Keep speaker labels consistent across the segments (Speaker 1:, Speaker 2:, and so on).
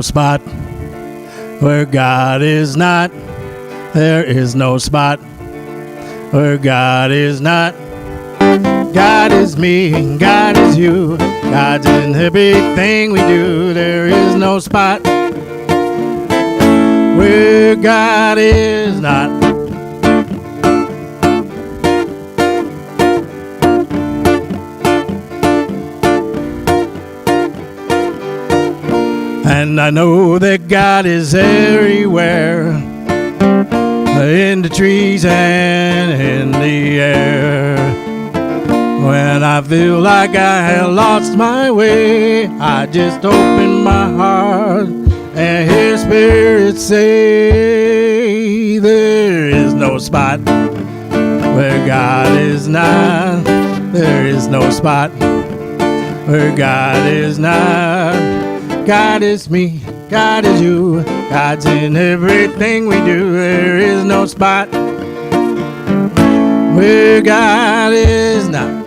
Speaker 1: spot where God is not. There is no spot where God is not. God is me and God is you. God's in everything we do. There is no spot where God is not. And I know that God is everywhere, in the trees and in the air. When I feel like I have lost my way, I just open my heart and hear Spirit say, there is no spot where God is not. There is no spot where God is not. God is me, God is you, God's in everything we do. There is no spot where God is not.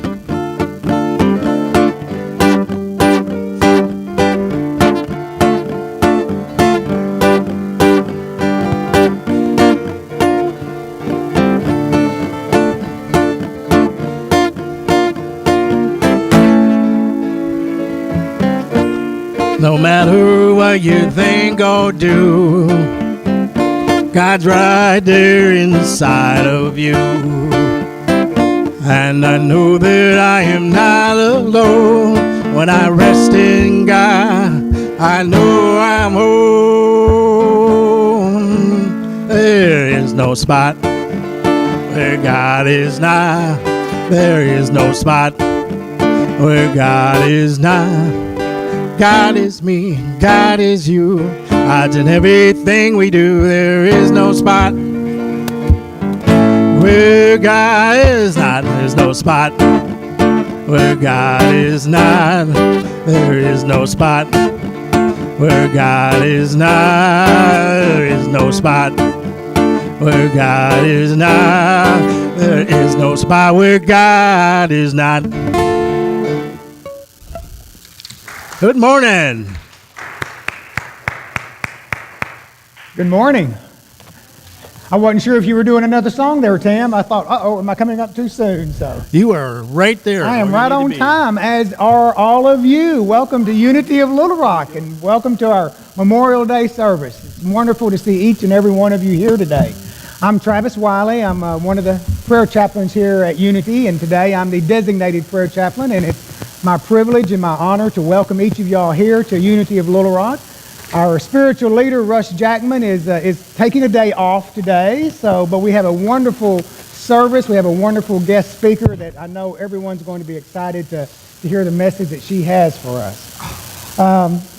Speaker 1: No matter what you think or do, God's right there inside of you. And I know that I am not alone. When I rest in God, I know I'm home. There is no spot where God is not. There is no spot where God is not. God is me, God is you, God's in everything we do. There is no spot where God is not. There's no spot where God is not. There is no spot where God is not. There is no spot where God is not. There is no spot where God is not. Good morning.
Speaker 2: Good morning. I wasn't sure if you were doing another song there, Tim. I thought, uh-oh, am I coming up too soon? So
Speaker 1: You are right there.
Speaker 2: I am right on time, as are all of you. Welcome to Unity of Little Rock, and welcome to our Memorial Day service. It's wonderful to see each and every one of you here today. I'm Travis Wiley. I'm one of the prayer chaplains here at Unity, and today I'm the designated prayer chaplain, and it's my privilege and my honor to welcome each of y'all here to Unity of Little Rock. Our spiritual leader, Russ Jackman, is taking a day off today, but we have a wonderful service. We have a wonderful guest speaker that I know everyone's going to be excited to hear the message that she has for us.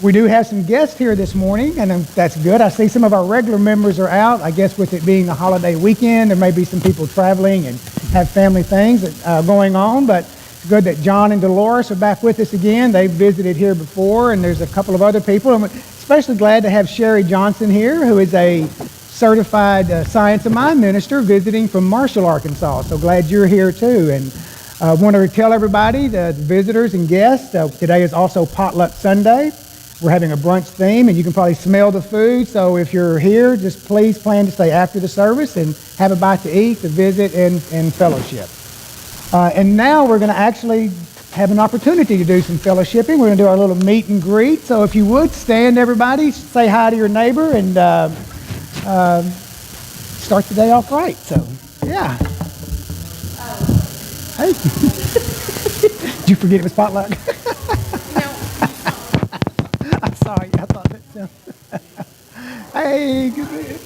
Speaker 2: We do have some guests here this morning, and that's good. I see some of our regular members are out. I guess with it being a holiday weekend, there may be some people traveling and have family things going on, but it's good that John and Dolores are back with us again. They've visited here before, and there's a couple of other people. I'm especially glad to have Sherry Johnson here, who is a certified Science of Mind minister visiting from Marshall, Arkansas. So glad you're here too. And I want to tell everybody, the visitors and guests, today is also Potluck Sunday. We're having a brunch theme, and you can probably smell the food. So if you're here, just please plan to stay after the service and have a bite to eat, to visit, and fellowship. And now we're going to actually have an opportunity to do some fellowshipping. We're going to do our little meet and greet. So if you would, stand everybody, say hi to your neighbor, and start the day off right. So, yeah. Hey. Did you forget it was potluck?
Speaker 3: No.
Speaker 2: I'm sorry. I thought that sounded... Hey, good to see you.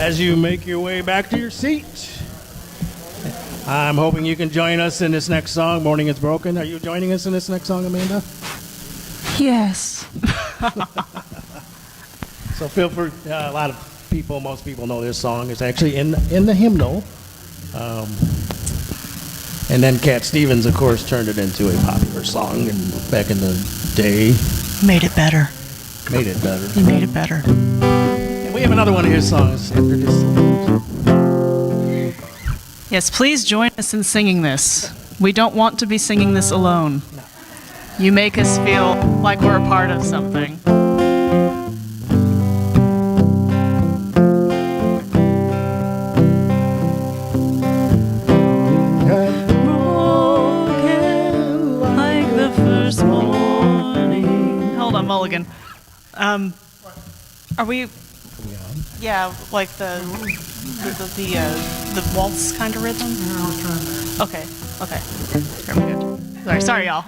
Speaker 1: As you make your way back to your seat, I'm hoping you can join us in this next song, Morning is Broken. Are you joining us in this next song, Amanda?
Speaker 3: Yes.
Speaker 1: So feel free. A lot of people, most people know this song. It's actually in the hymnal. And then Cat Stevens, of course, turned it into a popular song back in the day.
Speaker 3: Made it better.
Speaker 1: Made it better.
Speaker 3: He made it better.
Speaker 1: And we have another one of his songs after this.
Speaker 3: Yes, please join us in singing this. We don't want to be singing this alone. You make us feel like we're a part of something. Broken like the first morning. Hold on, Mulligan. Are we? Yeah, like the waltz kind of rhythm. Okay. Very good. Sorry, y'all.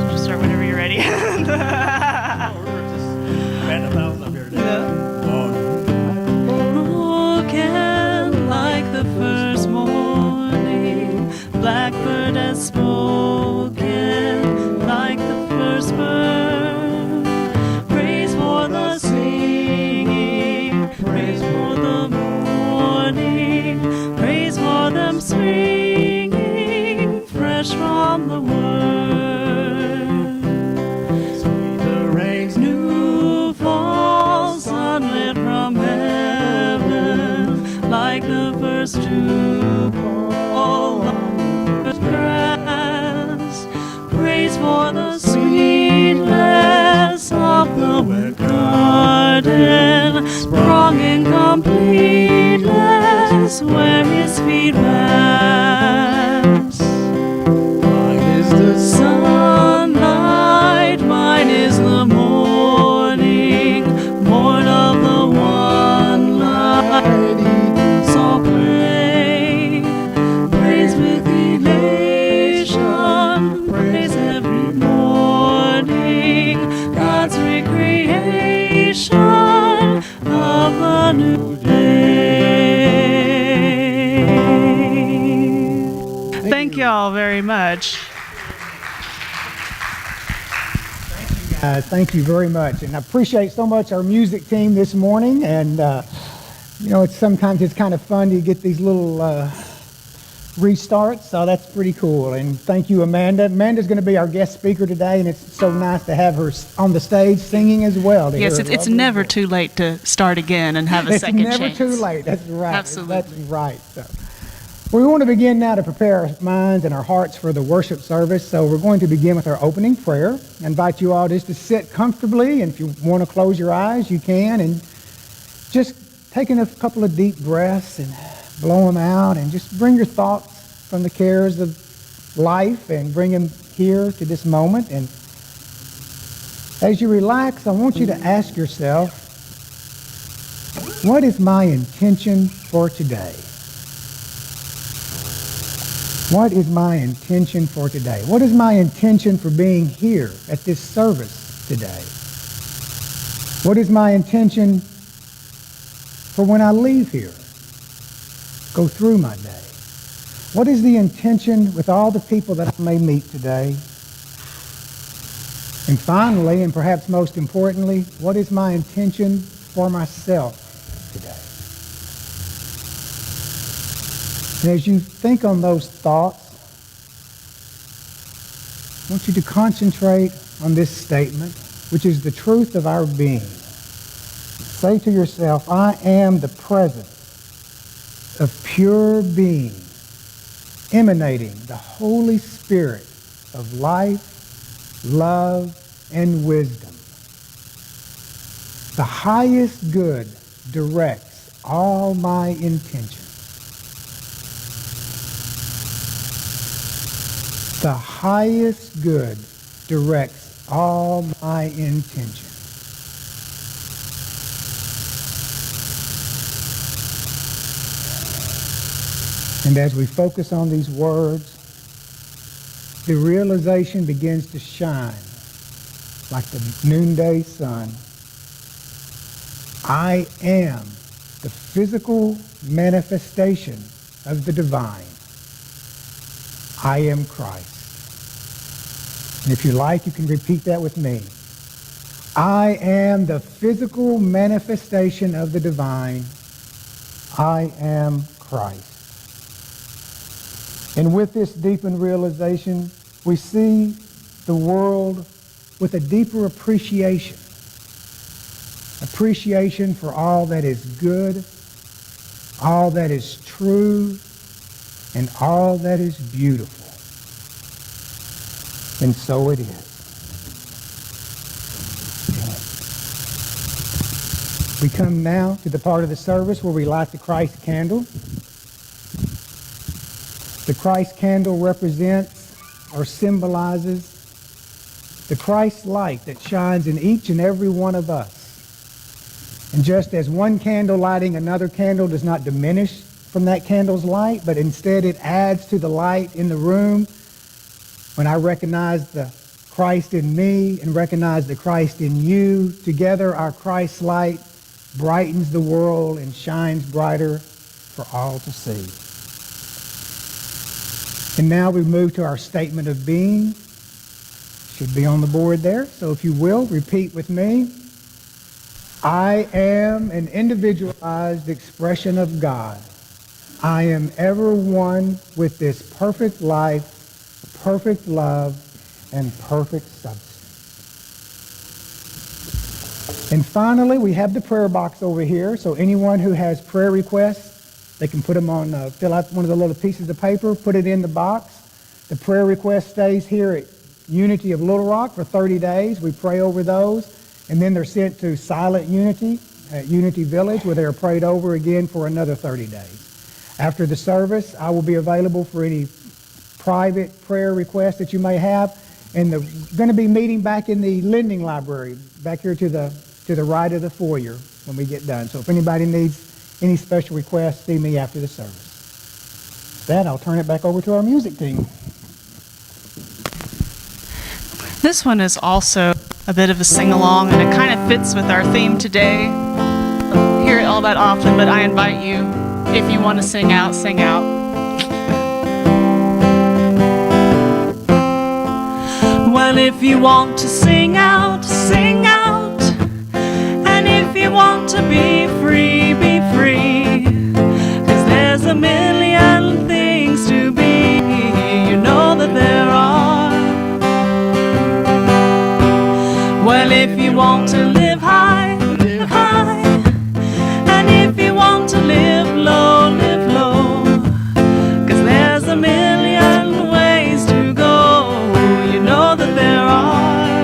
Speaker 3: Just start whenever you're ready. Broken like the first morning, blackbird has spoken like the first bird. Praise for the singing, praise for the morning, praise for them springing fresh from the word. Sweet the rain's new fall, sunlit from heaven, like the first dew fall on the grass. Praise for the sweetness of the wet garden, sprung in completeness where his feet rest. Mine is the sunlight, mine is the morning, morn of the one light. So praise with elation, praise every morning, God's recreation of the new day. Thank you all very much.
Speaker 2: Thank you very much, and I appreciate so much our music team this morning. And sometimes it's kind of fun to get these little restarts, so that's pretty cool. And thank you, Amanda. Amanda's going to be our guest speaker today, and it's so nice to have her on the stage singing as well.
Speaker 3: Yes, it's never too late to start again and have a second chance.
Speaker 2: It's never too late. That's right.
Speaker 3: Absolutely.
Speaker 2: That's right. So, we want to begin now to prepare our minds and our hearts for the worship service. So we're going to begin with our opening prayer. I invite you all just to sit comfortably, and if you want to close your eyes, you can, and just taking a couple of deep breaths and blow them out, and just bring your thoughts from the cares of life and bring them here to this moment. And as you relax, I want you to ask yourself, what is my intention for today? What is my intention for today? What is my intention for being here at this service today? What is my intention for when I leave here, go through my day? What is the intention with all the people that I may meet today? And finally, and perhaps most importantly, what is my intention for myself today? And as you think on those thoughts, I want you to concentrate on this statement, which is the truth of our being. Say to yourself, I am the presence of pure being, emanating the Holy Spirit of life, love, and wisdom. The highest good directs all my intentions. The highest good directs all my intentions. And as we focus on these words, the realization begins to shine like the noonday sun. I am the physical manifestation of the divine. I am Christ. And if you like, you can repeat that with me. I am the physical manifestation of the divine. I am Christ. And with this deepened realization, we see the world with a deeper appreciation. Appreciation for all that is good, all that is true, and all that is beautiful. And so it is. We come now to the part of the service where we light the Christ candle. The Christ candle represents or symbolizes the Christ light that shines in each and every one of us. And just as one candle lighting another candle does not diminish from that candle's light, but instead it adds to the light in the room, when I recognize the Christ in me and recognize the Christ in you, together our Christ light brightens the world and shines brighter for all to see. And now we move to our statement of being. Should be on the board there. So if you will, repeat with me. I am an individualized expression of God. I am ever one with this perfect life, perfect love, and perfect substance. And finally, we have the prayer box over here. So anyone who has prayer requests, they can put them on, fill out one of the little pieces of paper, put it in the box. The prayer request stays here at Unity of Little Rock for 30 days. We pray over those. And then they're sent to Silent Unity at Unity Village, where they are prayed over again for another 30 days. After the service, I will be available for any private prayer requests that you may have. And we're going to be meeting back in the lending library, back here to the right of the foyer when we get done. So if anybody needs any special requests, see me after the service. With that, I'll turn it back over to our music team.
Speaker 3: This one is also a bit of a sing-along, and it kind of fits with our theme today. I hear it all that often, but I invite you, if you want to sing out, sing out. Well, if you want to sing out, sing out. And if you want to be free, be free. 'Cause there's a million things to be, you know that there are. Well, if you want to live high, live high. And if you want to live low, live low. 'Cause there's a million ways to go, you know that there are.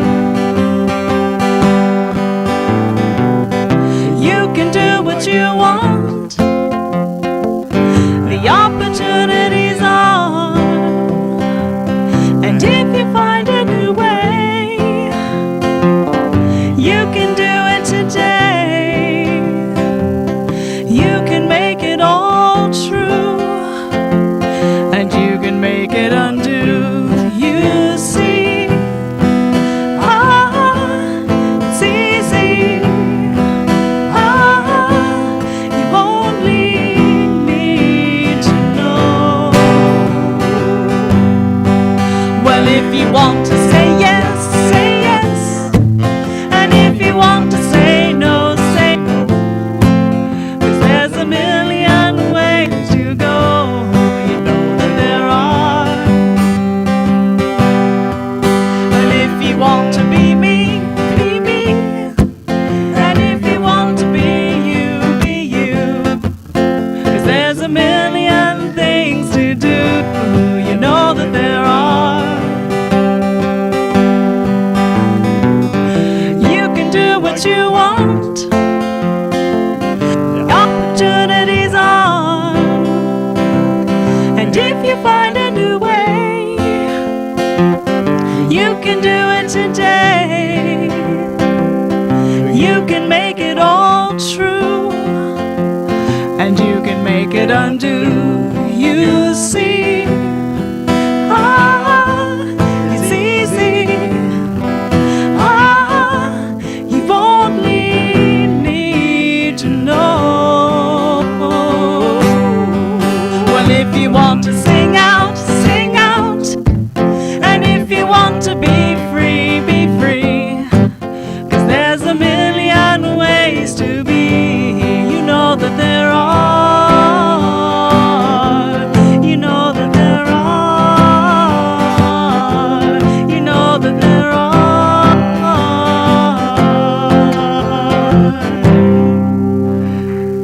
Speaker 3: You can do what you want. The opportunities are. And if you find a new way, you can do it today. You can make it all true, and you can make it undo. You see, it's easy. You only need to know. Well, if you want to say yes, say yes. And if you want to say no, say no. 'Cause there's a million ways to go, you know that there are. And if you want to be me, be me. And if you want to be you, be you. 'Cause there's a million things to do, you know that there are. What you want, the opportunities are. And if you find a new way, you can do it today. You can make it all true, and you can make it undo. you see. Ah, it's easy. Ah, you only need to know. Well, if you want to sing out, sing out. And if you want to be free, be free. 'Cause there's a million ways to be. You know that there are. You know that there are. You know that there are.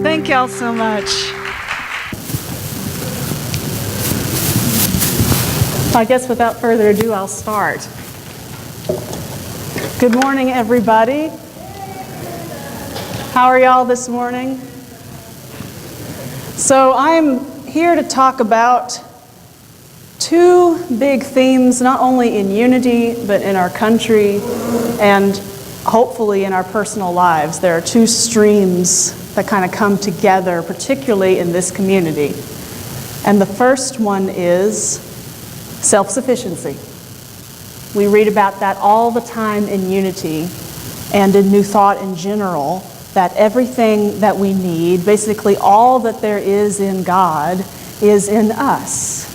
Speaker 3: Thank y'all so much. I guess without further ado, I'll start. Good morning, everybody. How are y'all this morning? So I'm here to talk about two big themes, not only in unity, but in our country and hopefully in our personal lives. There are two streams that kind of come together, particularly in this community. And the first one is self-sufficiency. We read about that all the time in Unity and in New Thought in general, that everything that we need, basically all that there is in God, is in us,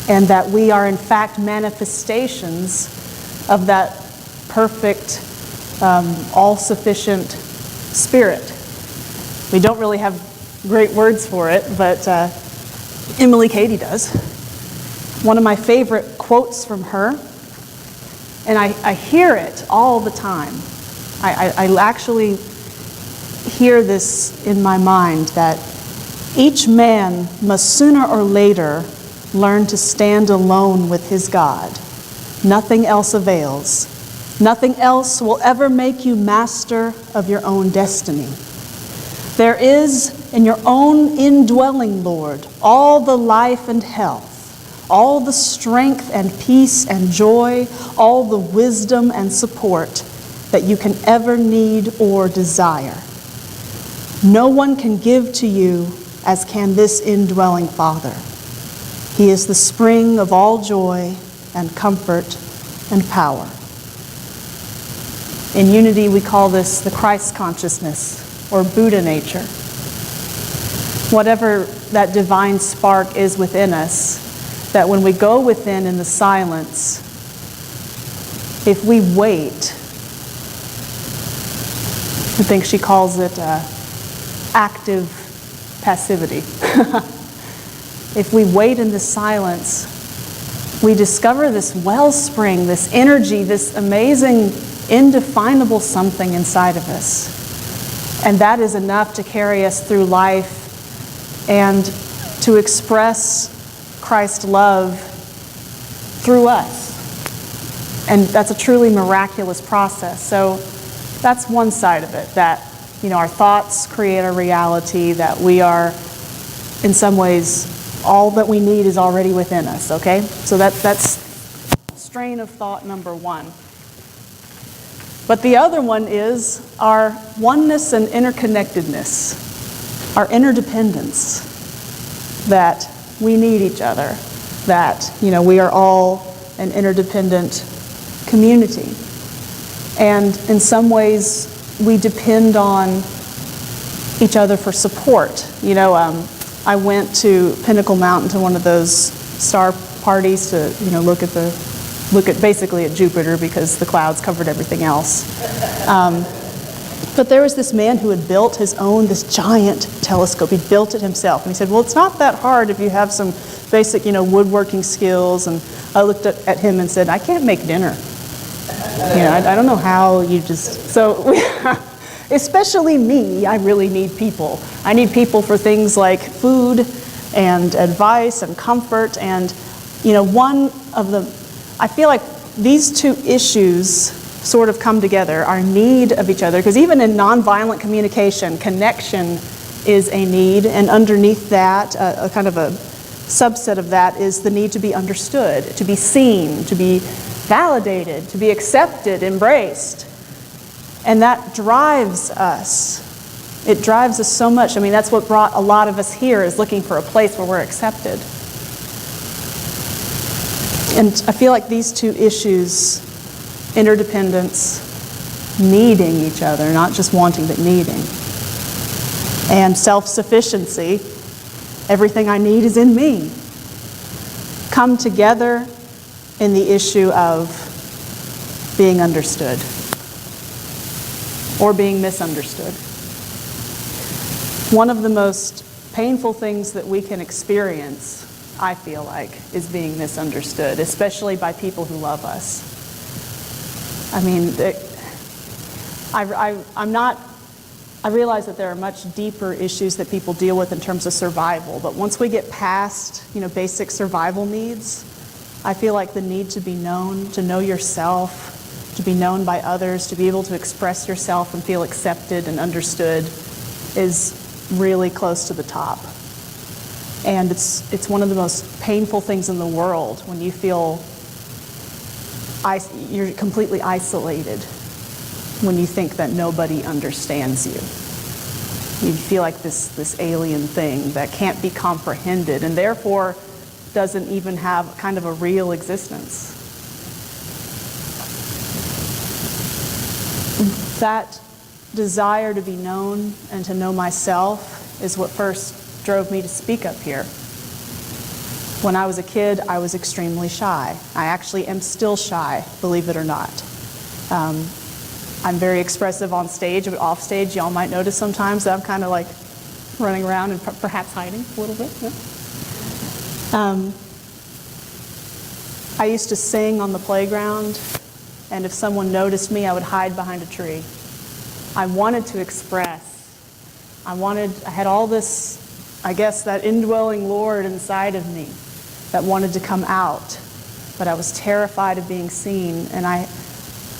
Speaker 3: and that we are in fact manifestations of that perfect, all-sufficient Spirit. We don't really have great words for it, but Emily Cady does. One of my favorite quotes from her, and I hear it all the time. I actually hear this in my mind, that each man must sooner or later learn to stand alone with his God. Nothing else avails. Nothing else will ever make you master of your own destiny. There is in your own indwelling, Lord, all the life and health, all the strength and peace and joy, all the wisdom and support that you can ever need or desire. No one can give to you as can this indwelling Father. He is the spring of all joy and comfort and power. In Unity, we call this the Christ consciousness, or Buddha nature. Whatever that divine spark is within us, that when we go within in the silence, if we wait, I think she calls it active passivity. If we wait in the silence, we discover this wellspring, this energy, this amazing, indefinable something inside of us. And that is enough to carry us through life and to express Christ's love through us. And that's a truly miraculous process. So that's one side of it, that our thoughts create a reality, that we are, in some ways, all that we need is already within us, okay? So that's strain of thought number one. But the other one is our oneness and interconnectedness, our interdependence, that we need each other, that we are all an interdependent community. And in some ways, we depend on each other for support. I went to Pinnacle Mountain to one of those star parties to look at basically at Jupiter, because the clouds covered everything else. But there was this man who had built this giant telescope. He built it himself. And he said, well, it's not that hard if you have some basic, woodworking skills. And I looked at him and said, I can't make dinner. I don't know how you just, so especially me, I really need people. I need people for things like food and advice and comfort. And, I feel like these two issues sort of come together, our need of each other, because even in nonviolent communication, connection is a need, and underneath that, a kind of a subset of that is the need to be understood, to be seen, to be validated, to be accepted, embraced. And that drives us. It drives us so much. I mean, that's what brought a lot of us here, is looking for a place where we're accepted.
Speaker 4: And I feel like these two issues, interdependence, needing each other, not just wanting but needing, and self-sufficiency, everything I need is in me, come together in the issue of being understood or being misunderstood. One of the most painful things that we can experience, I feel like, is being misunderstood, especially by people who love us. I mean, I realize that there are much deeper issues that people deal with in terms of survival, but once we get past, basic survival needs, I feel like the need to be known, to know yourself, to be known by others, to be able to express yourself and feel accepted and understood is really close to the top. And it's one of the most painful things in the world when you feel you're completely isolated, when you think that nobody understands you. You feel like this alien thing that can't be comprehended and therefore doesn't even have kind of a real existence. That desire to be known and to know myself is what first drove me to speak up here. When I was a kid, I was extremely shy. I actually am still shy, believe it or not. I'm very expressive on stage, but off stage, y'all might notice sometimes that I'm kind of like running around and perhaps hiding a little bit. Yeah. I used to sing on the playground, and if someone noticed me, I would hide behind a tree. I wanted to express. I had all this, I guess, that indwelling Lord inside of me that wanted to come out, but I was terrified of being seen, and I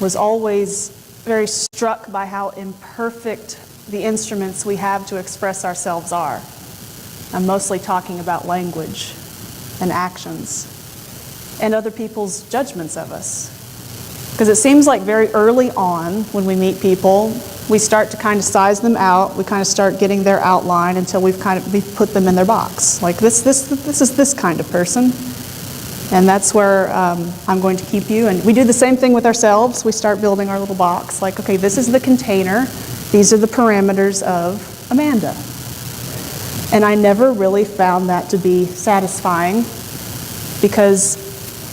Speaker 4: was always very struck by how imperfect the instruments we have to express ourselves are. I'm mostly talking about language and actions and other people's judgments of us. Because it seems like very early on when we meet people, we start to kind of size them out. We kind of start getting their outline until we've put them in their box. Like this is this kind of person. And that's where I'm going to keep you. And we do the same thing with ourselves. We start building our little box. Like, okay, this is the container. These are the parameters of Amanda. And I never really found that to be satisfying because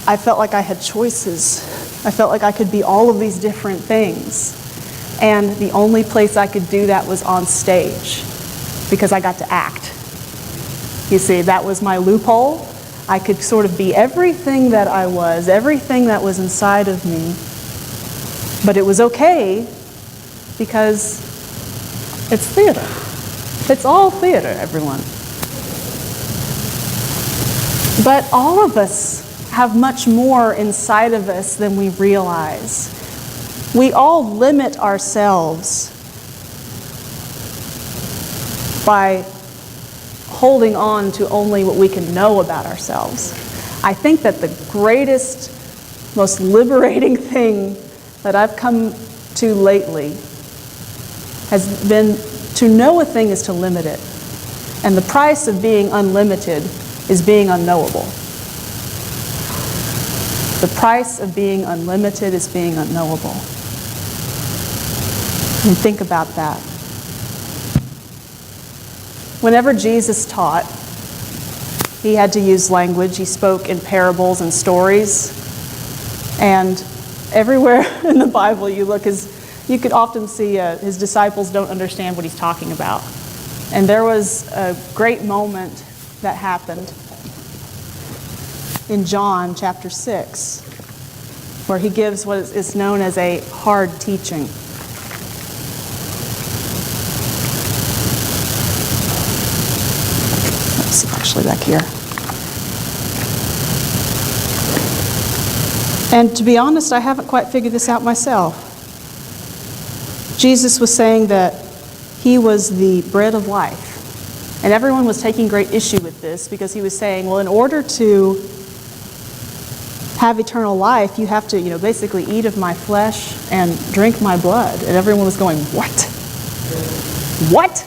Speaker 4: I felt like I had choices. I felt like I could be all of these different things. And the only place I could do that was on stage because I got to act. You see, that was my loophole. I could sort of be everything that I was, everything that was inside of me. But it was okay because it's theater. It's all theater, everyone. But all of us have much more inside of us than we realize. We all limit ourselves by holding on to only what we can know about ourselves. I think that the greatest, most liberating thing that I've come to lately has been to know a thing is to limit it. And the price of being unlimited is being unknowable. The price of being unlimited is being unknowable. And think about that. Whenever Jesus taught, he had to use language. He spoke in parables and stories. And everywhere in the Bible you look, you could often see his disciples don't understand what he's talking about. And there was a great moment that happened in John chapter 6, where he gives what is known as a hard teaching. It's actually back here. And to be honest, I haven't quite figured this out myself. Jesus was saying that he was the bread of life. And everyone was taking great issue with this because he was saying, well, in order to have eternal life, you have to, basically eat of my flesh and drink my blood. And everyone was going, what? What?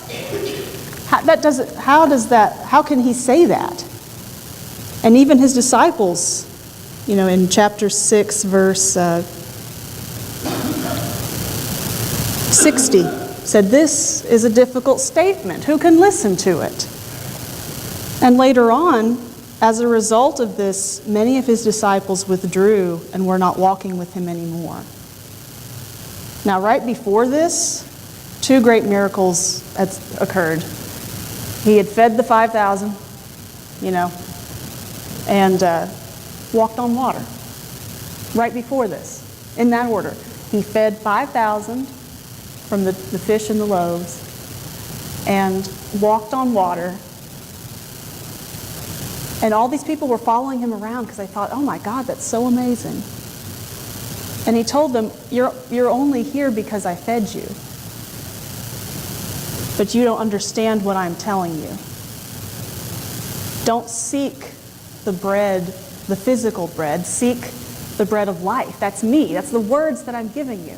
Speaker 4: How can he say that? And even his disciples in chapter 6, verse 60, said, "This is a difficult statement. Who can listen to it?" And later on, as a result of this, many of his disciples withdrew and were not walking with him anymore. Now, right before this, 2 great miracles had occurred. He had fed the 5,000, and walked on water. Right before this, in that order. He fed 5,000 from the fish and the loaves and walked on water. And all these people were following him around because they thought, "Oh my God, that's so amazing." And he told them, you're only here because I fed you. But you don't understand what I'm telling you. Don't seek the bread, the physical bread. Seek the bread of life. That's me. That's the words that I'm giving you.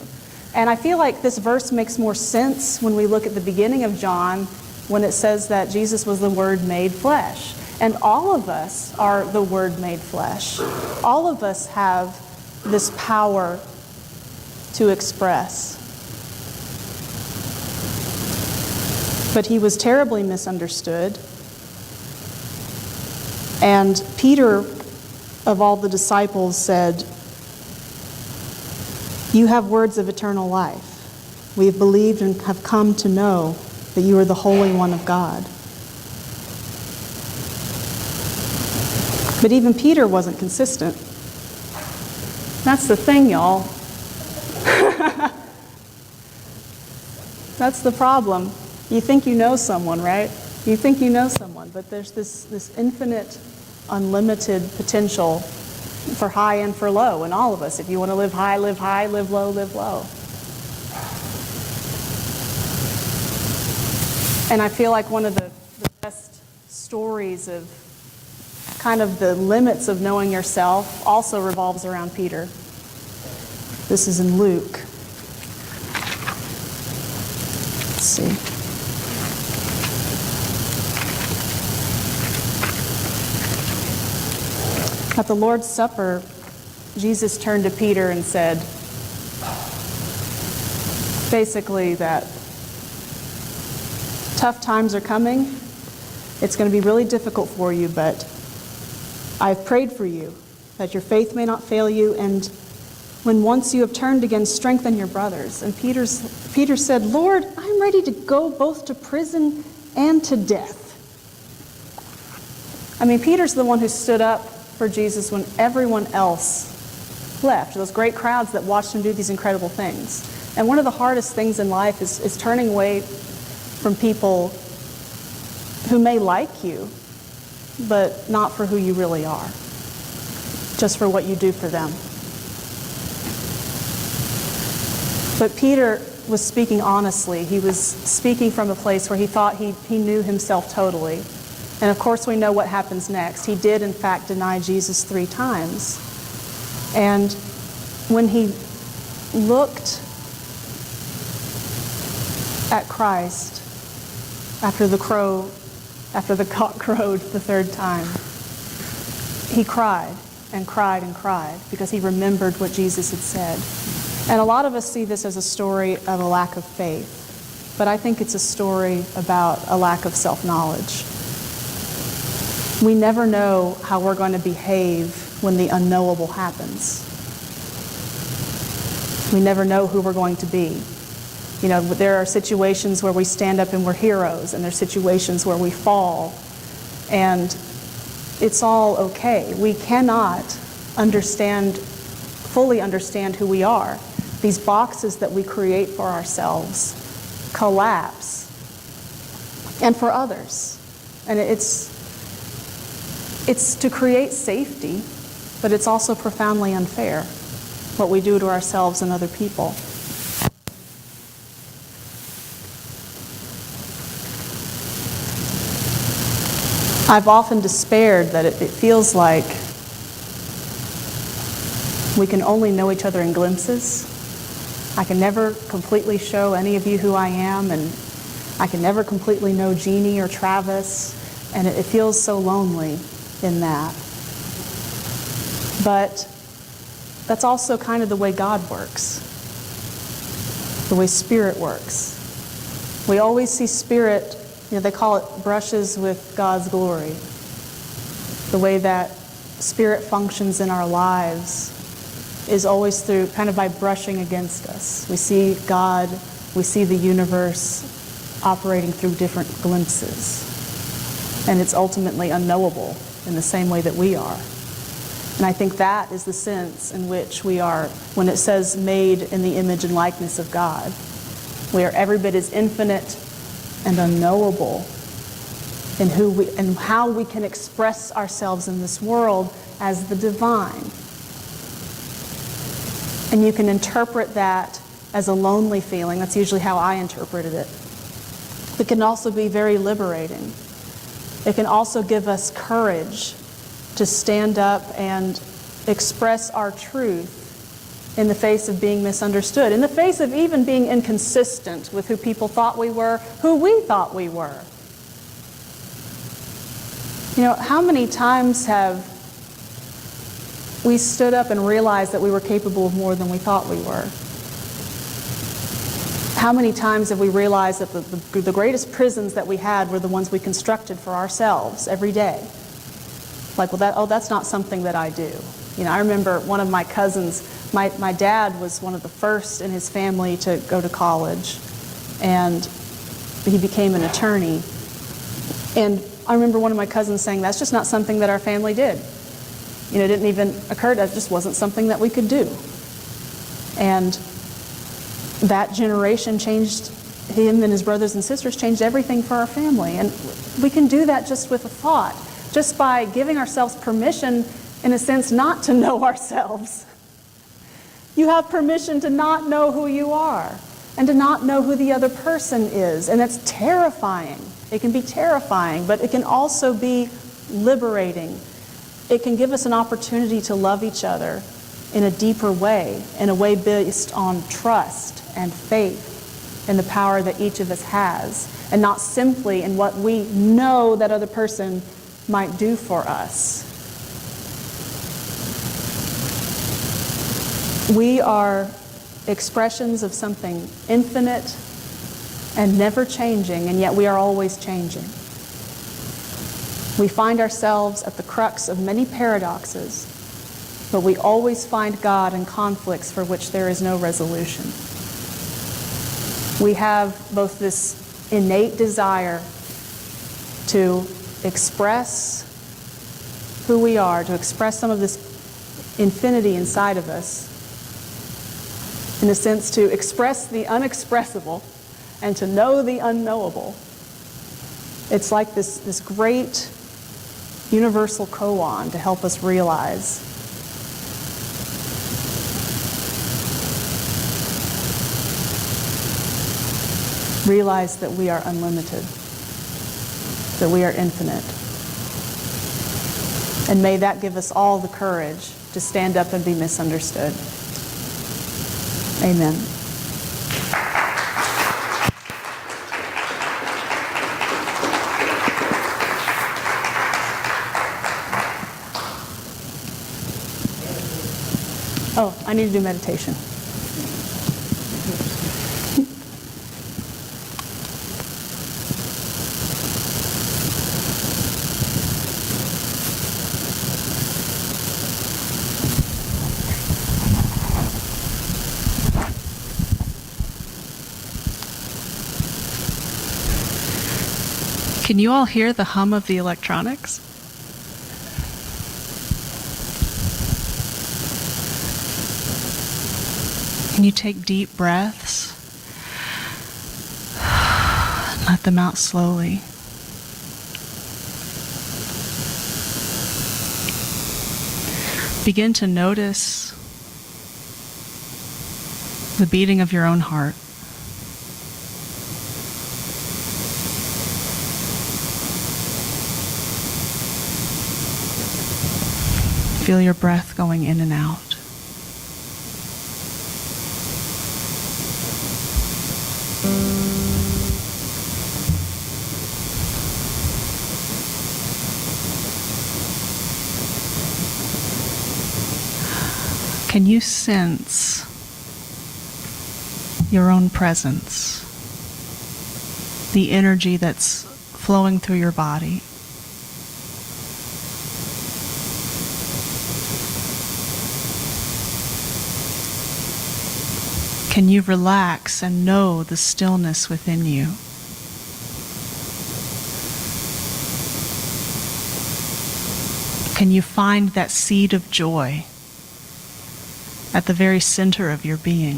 Speaker 4: And I feel like this verse makes more sense when we look at the beginning of John, when it says that Jesus was the Word made flesh. And all of us are the Word made flesh. All of us have this power to express. But he was terribly misunderstood. And Peter, of all the disciples, said, "You have words of eternal life. We have believed and have come to know that you are the Holy One of God." But even Peter wasn't consistent. That's the thing, y'all. That's the problem. You think you know someone, right? You think you know someone, but there's this infinite, unlimited potential for high and for low in all of us. If you want to live high, live high. Live low, live low. And I feel like one of the best stories of kind of the limits of knowing yourself also revolves around Peter. This is in Luke. Let's see. At the Lord's Supper, Jesus turned to Peter and said, basically, that tough times are coming. It's going to be really difficult for you, but I've prayed for you, that your faith may not fail you, and when once you have turned again, strengthen your brothers. And Peter said, "Lord, I'm ready to go both to prison and to death." I mean, Peter's the one who stood up for Jesus when everyone else left, those great crowds that watched him do these incredible things. And one of the hardest things in life is turning away from people who may like you, but not for who you really are, just for what you do for them. But Peter was speaking honestly. He was speaking from a place where he thought he knew himself totally. And of course we know what happens next. He did in fact deny Jesus 3 times. And when he looked at Christ after the cock crowed the 3rd time, he cried and cried and cried because he remembered what Jesus had said. And a lot of us see this as a story of a lack of faith, but I think it's a story about a lack of self-knowledge. We never know how we're going to behave when the unknowable happens. We never know who we're going to be. You know, there are situations where we stand up and we're heroes, and there's situations where we fall, and it's all okay. We cannot fully understand who we are. These boxes that we create for ourselves collapse, and for others. And it's to create safety, but it's also profoundly unfair, what we do to ourselves and other people. I've often despaired that it feels like we can only know each other in glimpses. I can never completely show any of you who I am, and I can never completely know Jeannie or Travis, and it feels so lonely in that. But that's also kind of the way God works, the way Spirit works. We always see Spirit, they call it brushes with God's glory. The way that Spirit functions in our lives is always through, kind of by brushing against us. We see God, we see the universe operating through different glimpses. And it's ultimately unknowable in the same way that we are. And I think that is the sense in which we are, when it says made in the image and likeness of God. We are every bit as infinite and unknowable in who we and how we can express ourselves in this world as the divine. And you can interpret that as a lonely feeling. That's usually how I interpreted it. It can also be very liberating. It can also give us courage to stand up and express our truth in the face of being misunderstood, in the face of even being inconsistent with who people thought we were, who we thought we were. How many times have we stood up and realized that we were capable of more than we thought we were? How many times have we realized that the greatest prisons that we had were the ones we constructed for ourselves every day? Like, that's not something that I do. I remember one of my cousins, my dad was one of the first in his family to go to college, and he became an attorney. And I remember one of my cousins saying, that's just not something that our family did. It didn't even occur to us, it just wasn't something that we could do. And that generation changed, him and his brothers and sisters changed everything for our family. And we can do that just with a thought, just by giving ourselves permission, in a sense, not to know ourselves. You have permission to not know who you are and to not know who the other person is. And that's terrifying. It can be terrifying, but it can also be liberating. It can give us an opportunity to love each other in a deeper way, in a way based on trust and faith in the power that each of us has, and not simply in what we know that other person might do for us. We are expressions of something infinite and never changing, and yet we are always changing. We find ourselves at the crux of many paradoxes, but we always find God in conflicts for which there is no resolution. We have both this innate desire to express who we are, to express some of this infinity inside of us, in a sense to express the unexpressible and to know the unknowable. It's like this great universal koan to help us realize that we are unlimited, that we are infinite. And may that give us all the courage to stand up and be misunderstood. Amen. Oh, I need to do meditation.
Speaker 3: Can you all hear the hum of the electronics? Can you take deep breaths? Let them out slowly. Begin to notice the beating of your own heart. Feel your breath going in and out. Can you sense your own presence, the energy that's flowing through your body? Can you relax and know the stillness within you? Can you find that seed of joy at the very center of your being?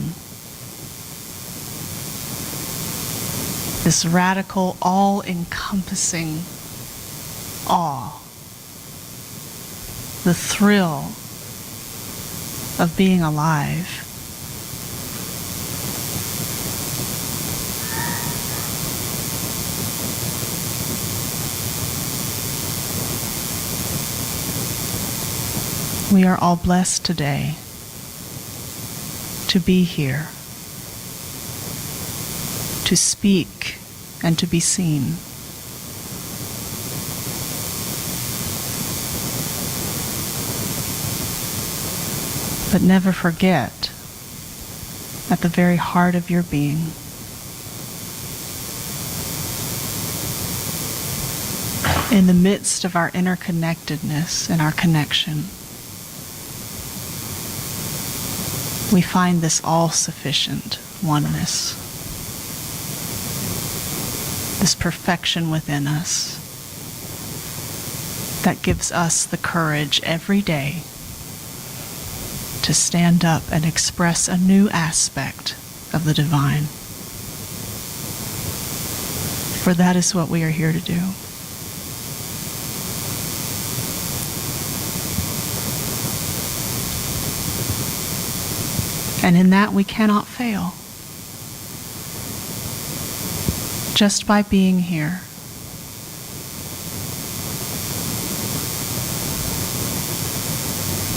Speaker 3: This radical, all-encompassing awe, the thrill of being alive. We are all blessed today to be here, to speak and to be seen. But never forget, at the very heart of your being, in the midst of our interconnectedness and our connection, we find this all-sufficient oneness, this perfection within us that gives us the courage every day to stand up and express a new aspect of the divine. For that is what we are here to do. And in that we cannot fail. Just by being here,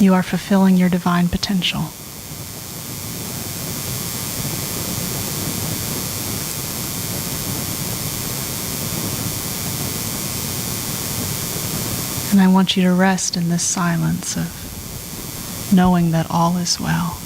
Speaker 3: you are fulfilling your divine potential. And I want you to rest in this silence of knowing that all is well.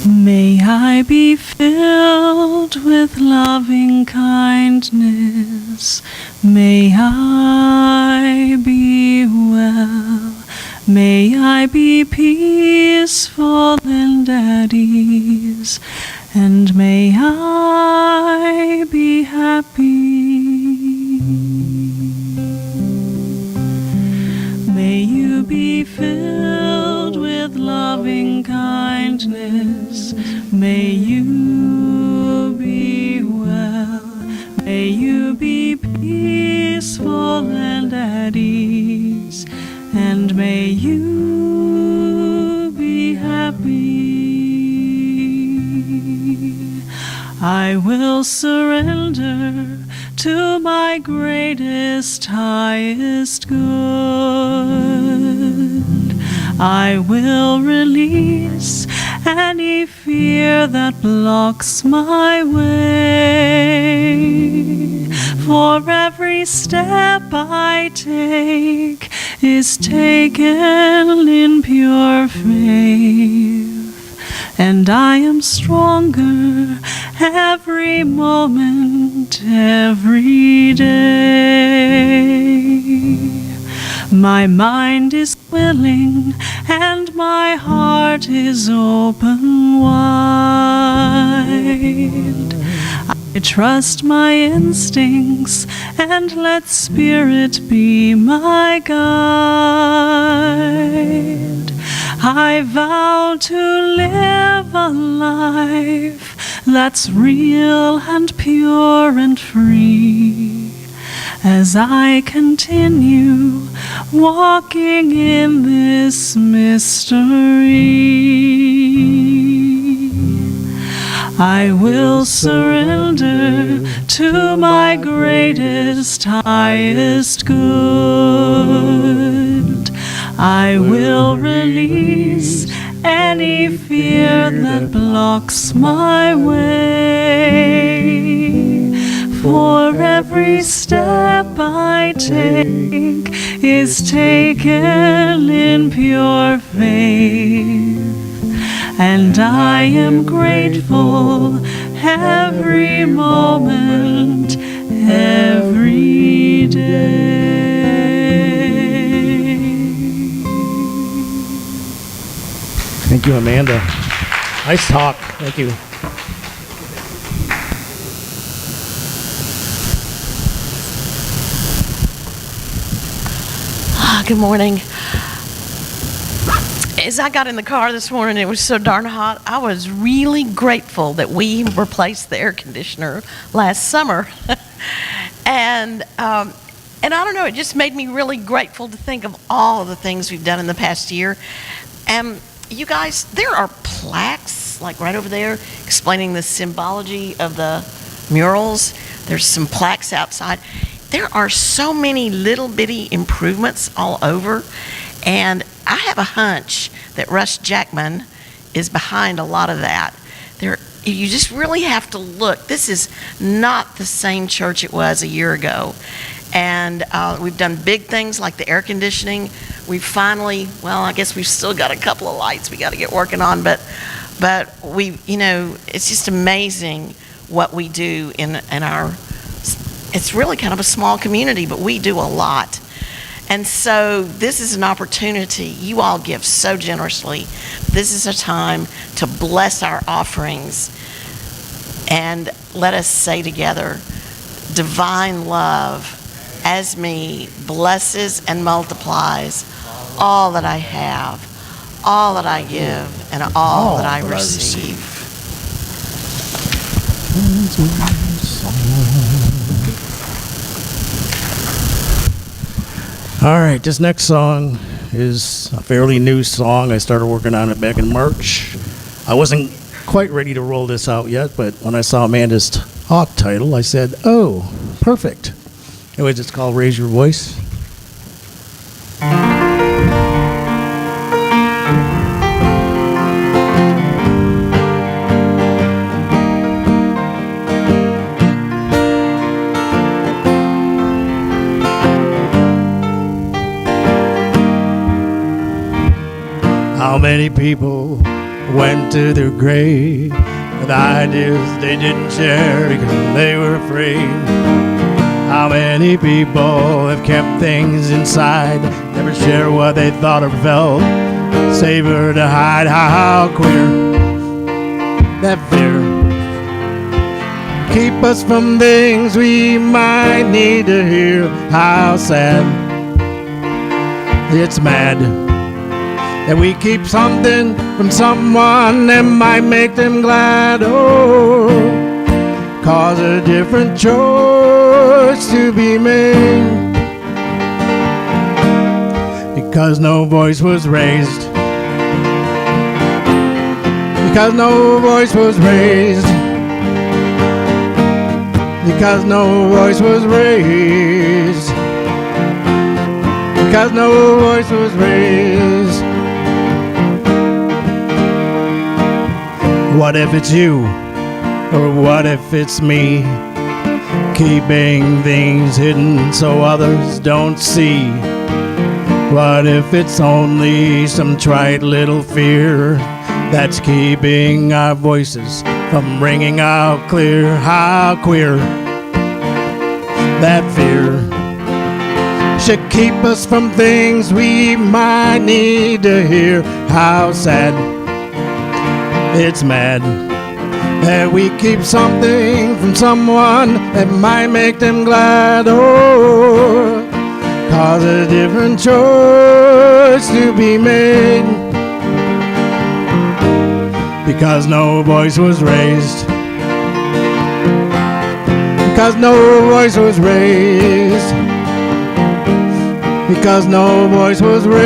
Speaker 3: May I be filled with loving kindness. May I be well. May I be peaceful and at ease. And may I be happy. May you be filled with loving kindness. May you be well. May you be peaceful and at ease. And may you be happy. I will surrender to my greatest, highest good. I will release any fear that blocks my way. For every step I take is taken in pure faith. And I am stronger every moment, every day. My mind is willing and my heart is open wide. I trust my instincts and let spirit be my guide. I vow to live a life that's real and pure and free as I continue walking in this mystery. I will surrender to my greatest, highest good. I will release any fear that blocks my way. For every step I take is taken in pure faith. And I am grateful every moment, every day.
Speaker 1: Thank you, Amanda. Nice talk. Thank you.
Speaker 5: Good morning. As I got in the car this morning, it was so darn hot. I was really grateful that we replaced the air conditioner last summer. And I don't know, it just made me really grateful to think of all of the things we've done in the past year. And you guys, there are plaques, like right over there, explaining the symbology of the murals. There's some plaques outside. There are so many little bitty improvements all over. And I have a hunch that Russ Jackman is behind a lot of that. You just really have to look. This is not the same church it was a year ago. And we've done big things like the air conditioning. We finally, well, I guess we've still got a couple of lights we got to get working on, but we, it's just amazing what we do in our, it's really kind of a small community, but we do a lot. And so this is an opportunity. You all give so generously. This is a time to bless our offerings. And let us say together, divine love as me blesses and multiplies all that I have, all that I give, and all that I receive.
Speaker 1: All right, this next song is a fairly new song. I started working on it back in March. I wasn't quite ready to roll this out yet, but when I saw Amanda's talk title, I said, oh, perfect. Anyways, it's called Raise Your Voice. How many people went to their grave with ideas they didn't share because they were afraid? How many people have kept things inside, never share what they thought or felt, savor to hide? How queer that fear keep us from things we might need to hear. How sad it's mad that we keep something from someone that might make them glad. Oh, cause a different choice to be made, because no voice was raised, because no voice was raised, because no voice was raised, because no voice was raised. What if it's you, or what if it's me, keeping things hidden so others don't see? What if it's only some trite little fear that's keeping our voices from ringing out clear? How queer that fear should keep us from things we might need to hear. How sad it's mad that we keep something from someone that might make them glad. Oh, cause a different choice to be made, because no voice was raised. Because no voice was raised. Because no voice was raised.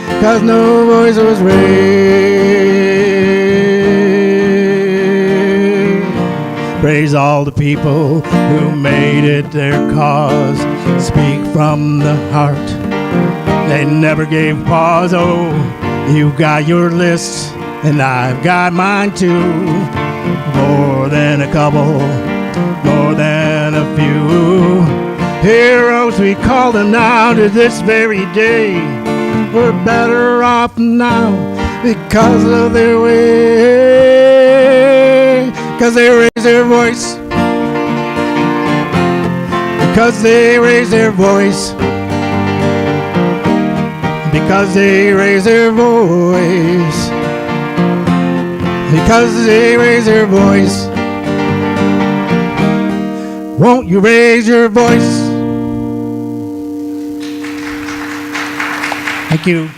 Speaker 1: Because no voice was raised. Praise all the people who made it their cause. Speak from the heart. They never gave pause. Oh, you've got your list, and I've got mine too. More than a couple, more than a few. Heroes, we call them now to this very day. We're better off now because of their way. Because they raise their voice. Because they raise their voice. Because they raise their voice. Because they raise their voice. Won't you raise your voice? Thank you.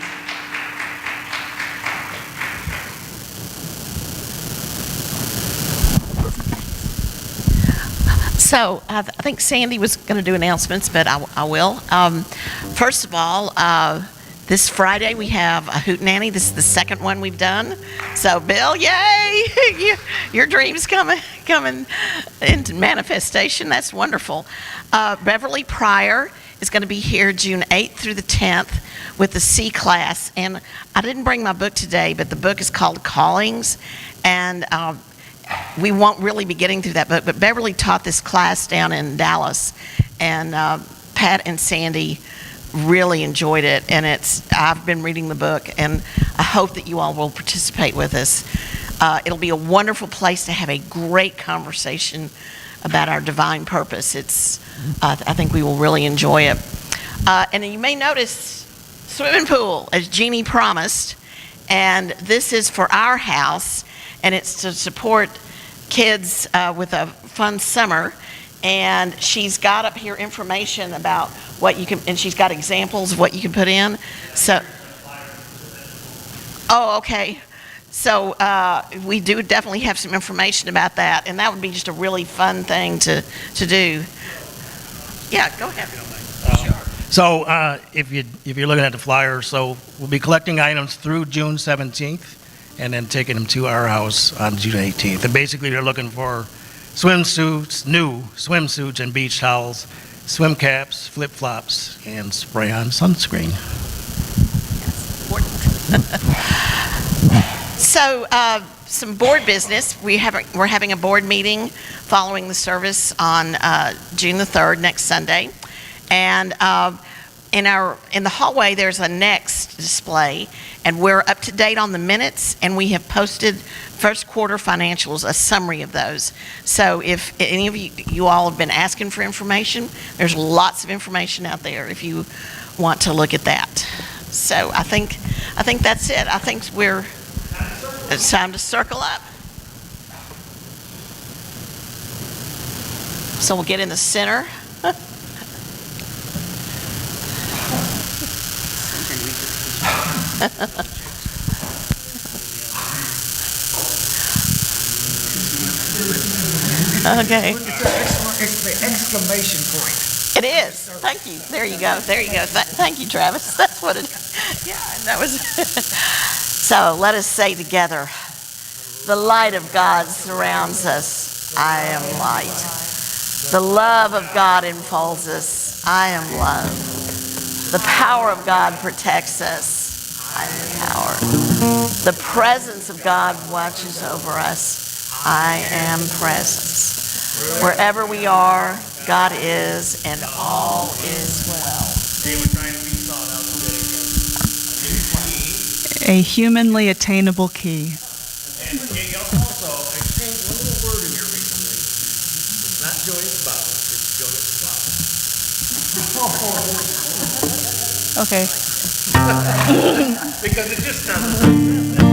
Speaker 5: So I think Sandy was going to do announcements, but I will. First of all, this Friday we have a hootenanny. This is the second one we've done. So Bill, yay! Your dreams coming into manifestation. That's wonderful. Beverly Pryor is going to be here June 8th through the 10th with the C class. And I didn't bring my book today, but the book is called Callings. And we won't really be getting through that book, but Beverly taught this class down in Dallas. And Pat and Sandy really enjoyed it. And I've been reading the book, and I hope that you all will participate with us. It'll be a wonderful place to have a great conversation about our divine purpose. I think we will really enjoy it. And you may notice swimming pool, as Jeannie promised, and this is for our house, and it's to support kids with a fun summer. And she's got up here information about what you can, and she's got examples of what you can put in. So, oh, okay. So we do definitely have some information about that, and that would be just a really fun thing to do. Yeah, go ahead.
Speaker 1: So if you're looking at the flyer, so we'll be collecting items through June 17th and then taking them to our house on June 18th. And basically they're looking for swimsuits, new swimsuits and beach towels, swim caps, flip-flops, and spray-on sunscreen.
Speaker 5: So some board business. We're having a board meeting following the service on June the 3rd, next Sunday. And in the hallway, there's a Next display, and we're up to date on the minutes, and we have posted first quarter financials, a summary of those. So if any of you all have been asking for information, there's lots of information out there if you want to look at that. So I think that's it. I think it's time to circle up. So we'll get in the center. Okay.
Speaker 2: It's the exclamation point.
Speaker 5: It is. Thank you. There you go. Thank you, Travis. That's what it is. Yeah, and that was. So let us say together, the light of God surrounds us. I am light. The love of God enfolds us. I am love. The power of God protects us. I am the power. The presence of God watches over us. I am presence. Wherever we are, God is, and all is well.
Speaker 3: A humanly attainable key.
Speaker 1: And also, I changed one little word in here recently. It's not joyous bottle, it's joyous bottle.
Speaker 3: Okay.
Speaker 1: Because it just doesn't.